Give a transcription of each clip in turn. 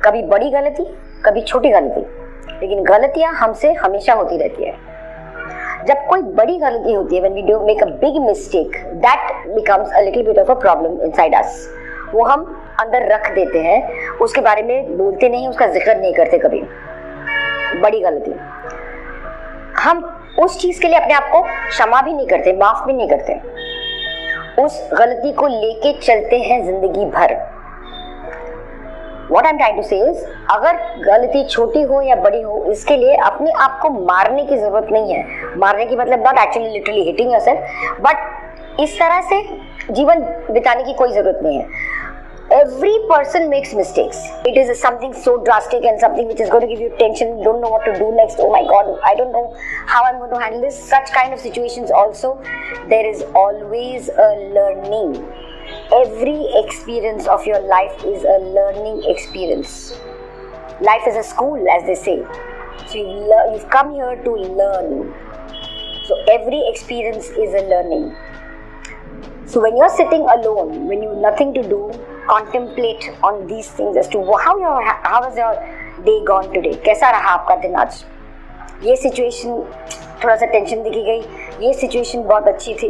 कभी बड़ी गलती, कभी छोटी गलती, लेकिन गलतियां हमसे हमेशा होती रहती है। जब कोई बड़ी गलती होती है, when we do make a big mistake, that becomes a little bit of a problem inside us. वो हम अंदर रख देते हैं, उसके बारे में बोलते नहीं, उसका जिक्र नहीं करते कभी। बड़ी गलती, हम उस चीज के लिए अपने आप को क्षमा भी नहीं करते, माफ भी नहीं करते, उस गलती को लेके चलते हैं जिंदगी भर। What I'm trying to say is, अगर गलती छोटी हो या बड़ी हो, इसके लिए अपने आप को मारने की जरूरत नहीं है। मारने की मतलब not actually literally hitting yourself, but इस तरह से जीवन बिताने की कोई जरूरत नहीं है। Every person makes mistakes. It is something so drastic and something which is going to give you tension. You don't know what to do next. Oh my God, I don't know how I'm going to handle this. Such kind of situations also, there is always a learning. Every experience of your life is a learning experience. Life is a school, as they say. So you've come here to learn. So every experience is a learning. So when you're sitting alone, when you have nothing to do, contemplate on these things as to how has your day gone today? कैसा रहा आपका दिन आज? ये situation थोड़ा सा tension देखी गई, ये सिचुएशन बहुत अच्छी थी।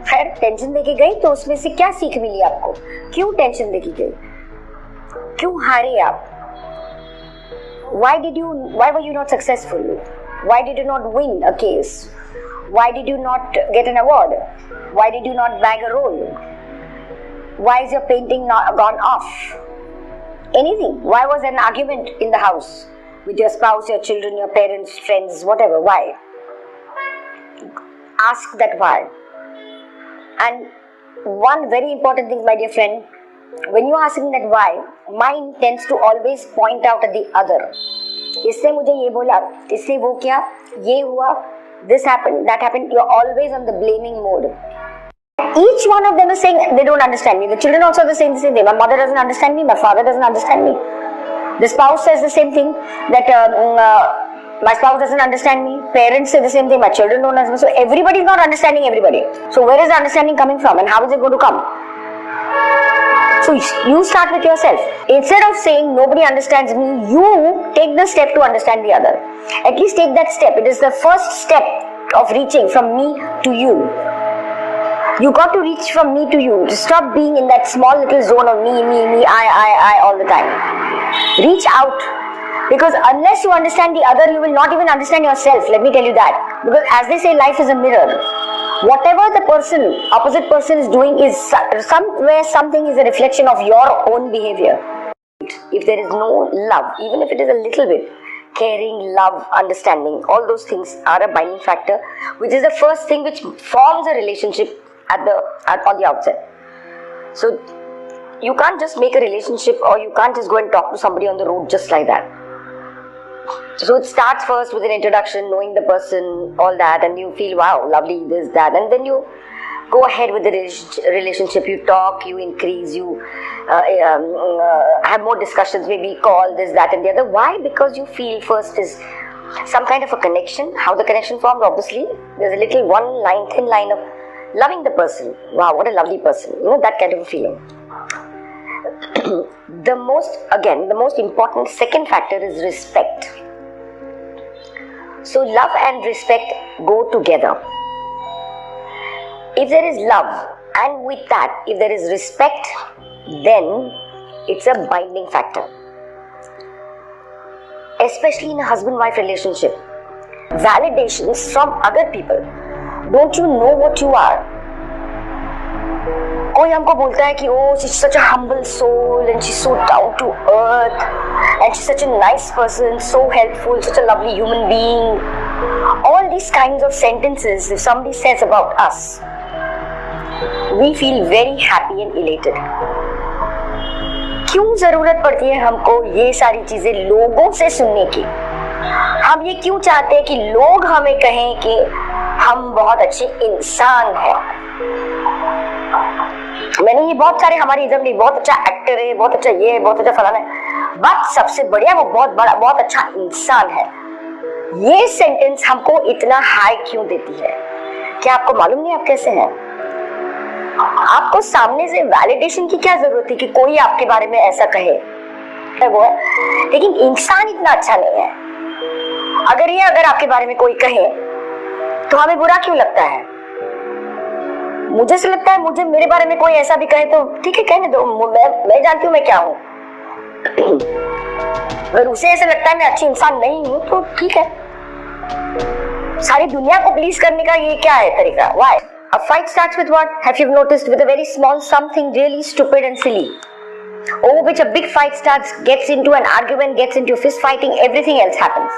खैर, टेंशन देखी गई तो उसमें से क्या सीख मिली आपको? क्यों टेंशन देखी गई? क्यों हारे आप? Why were you not successful? Why did you not win a case? Why did you not get an award? Why did you not bag a role? Why is your painting not gone off? Anything. Why was an argument in the house with your spouse, your children, your parents, friends, whatever? Why? Ask that why. And one very important thing, my dear friend, when you are asking that why, mind tends to always point out at the other. इसने मुझे ये बोला, इसने वो किया, ये हुआ, this happened, that happened. You're always on the blaming mode. Each one of them is saying they don't understand me. The children also are saying the same thing. My mother doesn't understand me. My father doesn't understand me. The spouse says the same thing, that my spouse doesn't understand me. Parents say the same thing. My children don't understand me. So everybody is not understanding everybody. So where is the understanding coming from, and how is it going to come? So you start with yourself. Instead of saying nobody understands me, you take the step to understand the other. At least take that step. It is the first step of reaching from me to you. You got to reach from me to you. To stop being in that small little zone of me, I all the time. Reach out. Because unless you understand the other, you will not even understand yourself. Let me tell you that. Because as they say, life is a mirror. Whatever the opposite person is doing is somewhere something is a reflection of your own behavior. If there is no love, even if it is a little bit, caring, love, understanding, all those things are a binding factor, which is the first thing which forms a relationship on the outset. So you can't just make a relationship, or you can't just go and talk to somebody on the road just like that. So it starts first with an introduction, knowing the person, all that, and you feel, wow, lovely, this, that, and then you go ahead with the relationship. You talk, you increase, you have more discussions, maybe call, this, that, and the other. Why? Because you feel first is some kind of a connection. How the connection forms, obviously, there's a little thin line of loving the person. Wow, what a lovely person. You know, that kind of a feeling. The most important second factor is respect. So love and respect go together. If there is love, and with that, if there is respect, then it's a binding factor. Especially in a husband-wife relationship. Validations from other people. Don't you know what you are? कोई हमको बोलता है कि oh, she's such a humble soul and she's so down to earth and she's such a nice person, so helpful, such a lovely human being. All these kinds of sentences, if somebody says about us, we feel very happy and elated. क्यों जरूरत पड़ती है हमको ये सारी चीजें लोगों से सुनने की? हम ये क्यों चाहते हैं कि लोग हमें कहें कि हम बहुत अच्छे इंसान हैं? मैंने ये बहुत सारे हमारी इधर नहीं, बहुत अच्छा एक्टर है, बहुत अच्छा ये, बहुत अच्छा फलाना है, बट सबसे बढ़िया वो बहुत अच्छा इंसान है। ये सेंटेंस हमको इतना हाई क्यों देती है? क्या आपको मालूम नहीं आप कैसे हैं? आपको सामने से वैलिडेशन की क्या जरूरत थी कि कोई आपके बारे में ऐसा कहे? है वो है, लेकिन इंसान इतना अच्छा नहीं है। अगर आपके बारे में कोई कहे तो हमें बुरा क्यों लगता है? मुझे से लगता है, मुझे मेरे बारे में कोई ऐसा भी कहे तो ठीक है, कहने दो, मैं जानती हूँ मैं क्या हूँ। अगर उसे ऐसा लगता है मैं अच्छी इंसान नहीं हूँ तो ठीक है। सारी दुनिया को प्लीज करने का ये क्या है तरीका? Why? A fight starts with what? Have you noticed? With a very small something really stupid and silly, over which a big fight gets into an argument, gets into fist fighting, everything else happens.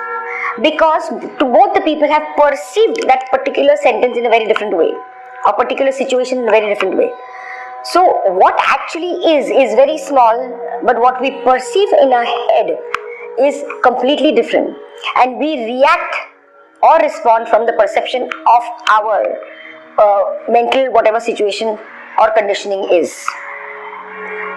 Because both the people have perceived that particular sentence in a very different way, a particular situation in a very different way. So what actually is very small, but what we perceive in our head is completely different, and we react or respond from the perception of our mental whatever situation or conditioning is.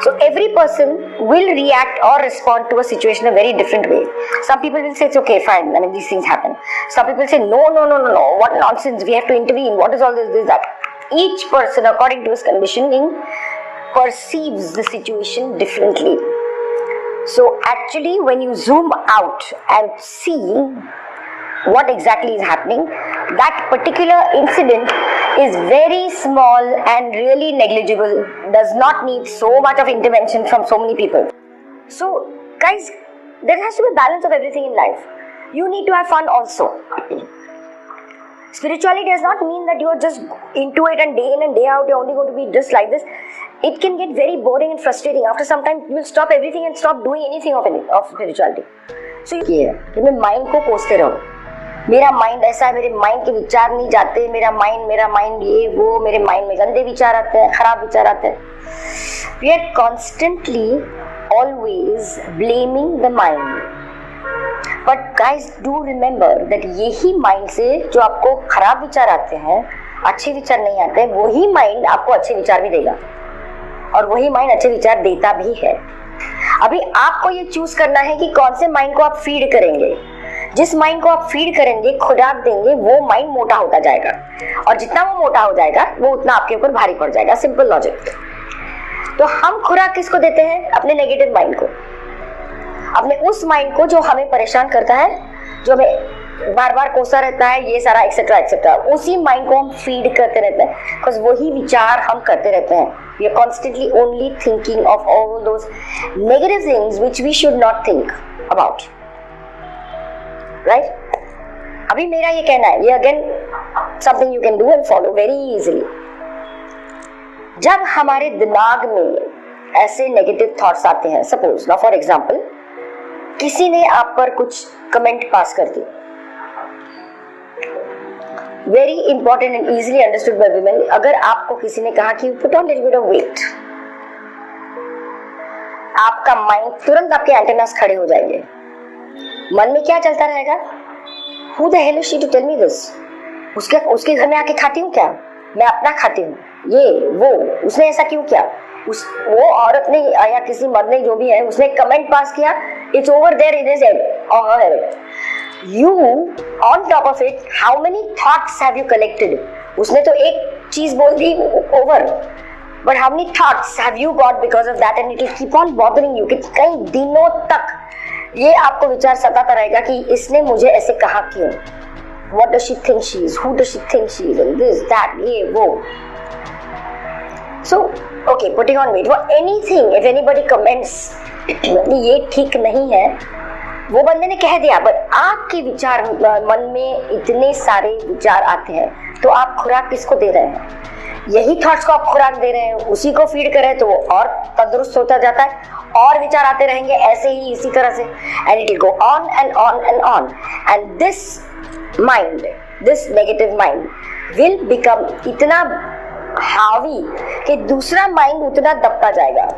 So every person will react or respond to a situation in a very different way. Some people will say it's okay, fine, I mean these things happen. Some people say no, what nonsense, we have to intervene, what is all this, that. Each person according to his conditioning perceives the situation differently. So actually when you zoom out and see what exactly is happening, that particular incident is very small and really negligible, does not need so much of intervention from so many people. So guys, there has to be a balance of everything in life. You need to have fun also. Spirituality does not mean that you are just into it and day in and day out you're only going to be just like this. It can get very boring and frustrating. After some time you will stop everything and stop doing anything of spirituality. So ये है कि मैं mind को कोसते रहूं, मेरा mind ऐसा है, मेरे माइंड के विचार नहीं जाते, मेरा माइंड ये वो, मेरे माइंड में गंदे विचार आते हैं, खराब विचार आते हैं। We are constantly always blaming the mind. But guys do remember that यही माइंड से जो आपको खराब विचार आते हैं, अच्छे विचार नहीं आते, वही माइंड आपको अच्छे विचार भी देगा और वही माइंड अच्छे विचार देता भी है। अभी आपको ये चूज करना है कि कौन से माइंड को आप फीड करेंगे। जिस माइंड को आप फीड करेंगे, खुराक देंगे, वो माइंड मोटा होता जाएगा और जितना वो मोटा हो जाएगा वो उतना आपके ऊपर भारी पड़ जाएगा। Simple logic. तो हम खुराक किसको देते हैं? अपने नेगेटिव माइंड को, अपने उस माइंड को जो हमें परेशान करता है, जो हमें बार बार कोसा रहता है, ये सारा एक्सेट्रा एक्सेट्रा, उसी माइंड को हम फीड करते रहते हैं बिकॉज वही विचार हम करते रहते हैं। We are constantly only thinking of all those negative things which we should not think about, right? अभी मेरा ये कहना है, ये again something you can do and follow very easily. जब हमारे दिमाग में ऐसे नेगेटिव थॉट्स आते हैं, सपोज ना फॉर एग्जांपल किसी ने आप पर कुछ कमेंट पास कर दी, very important and easily understood by women. अगर आपको किसी ने कहा कि put on little bit of weight, आपका माइंड तुरंत, आपके एंटेनास खड़े हो जाएंगे। मन में क्या चलता रहेगा? Who the hell is she to tell me this? उसके घर में आके खाती हूँ क्या? मैं अपना खाती हूँ, ये वो, उसने ऐसा क्यों किया? वो औरत ने या किसी मर्द ने, जो भी है, उसने कमेंट पास किया, it's over there in his head or her head. You on top of it, how many thoughts have you collected? उसने तो एक चीज बोल दी, over, but how many thoughts have you got because of that, and it will keep on bothering you कि कई दिनों तक ये आपको विचार सताता रहेगा कि इसने मुझे ऐसे कहा क्यों? What does she think she is? Who does she think she is? And this, that, ये वो. So, okay, putting on weight. For anything, if anybody comments ये ठीक नहीं है, वो बंदे ने कह दिया, but आपके विचार मन में इतने सारे विचार आते हैं, तो आप खुराक किसको दे रहे हैं? यही थॉट्स को आप खुराक दे रहे हैं, उसी को फीड कर रहे हैं, तो वो और तंदुरुस्त होता जाता है, और विचार आते रहेंगे ऐसे ही, इसी तरह से, and it will go on and on and on, and this mind, this negative mind will become इतना हावी कि दूसरा माइंड उतना दबता जाएगा।